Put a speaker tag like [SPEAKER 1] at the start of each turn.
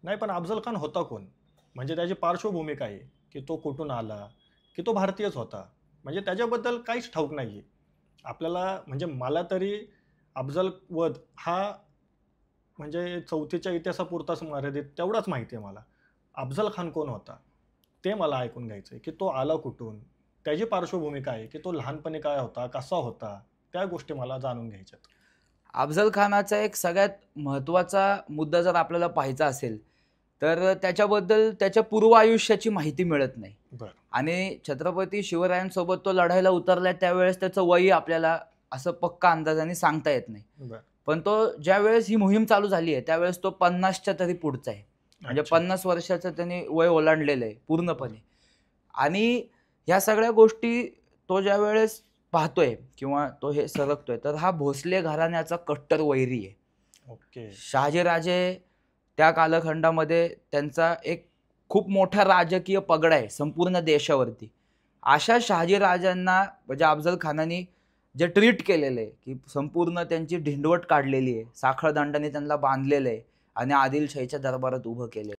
[SPEAKER 1] नाही, पण अफजल खान होता कोण? म्हणजे त्याची पार्श्वभूमी काय आहे? की तो कुठून आला? की तो भारतीयच होता? म्हणजे त्याच्याबद्दल काहीच ठाऊक नाहीये. आपल्याला म्हणजे मला तरी अफजल वध हा म्हणजे 4थीच्या इतिहासापुरताच मर्यादित तेवढाच माहिती आहे मला. अफजल खान कोण होता? ते मला ऐकून घ्यायचंय, की तो आला कुठून? त्याची पार्श्वभूमी काय आहे? की तो लहानपणी काय होता? कसा होता? त्या गोष्टी मला जाणून घ्यायच्यात.
[SPEAKER 2] अफझल खानाचा एक सगळ्यात महत्त्वाचा मुद्दा जर आपल्याला पाहायचा असेल, तर त्याच्याबद्दल त्याच्या पूर्व आयुष्याची माहिती मिळत नाही.
[SPEAKER 1] बरं,
[SPEAKER 2] आणि छत्रपती शिवरायांसोबत तो लढायला उतरलाय त्यावेळेस त्याचं वय आपल्याला असं पक्का अंदाजाने सांगता येत नाही.
[SPEAKER 1] बरं.
[SPEAKER 2] पण तो ज्यावेळेस ही मोहीम चालू झाली आहे, त्यावेळेस तो 50च्या तरी पुढचा आहे. म्हणजे
[SPEAKER 1] अच्छा.
[SPEAKER 2] 50 वर्षाचं त्याने वय ओलांडलेलं आहे
[SPEAKER 1] बरं.
[SPEAKER 2] पूर्णपणे. आणि ह्या सगळ्या गोष्टी तो ज्यावेळेस पाहतोय किंवा तो हे सरकतोय, तर हा भोसले घराण्याचा कट्टर वैरी आहे.
[SPEAKER 1] ओके.
[SPEAKER 2] शहाजीराजे त्या कालखंडामध्ये त्यांचा एक खूप मोठा राजकीय पगडा आहे संपूर्ण देशावरती. अशा शहाजीराजांना म्हणजे अफझल खानाने जे ट्रीट केलेलं आहे, की संपूर्ण त्यांची ढिंडवट काढलेली आहे. साखळदंडाने त्यांना बांधलेलं आहे आणि आदिलशाहीच्या दरबारात उभं केलंय.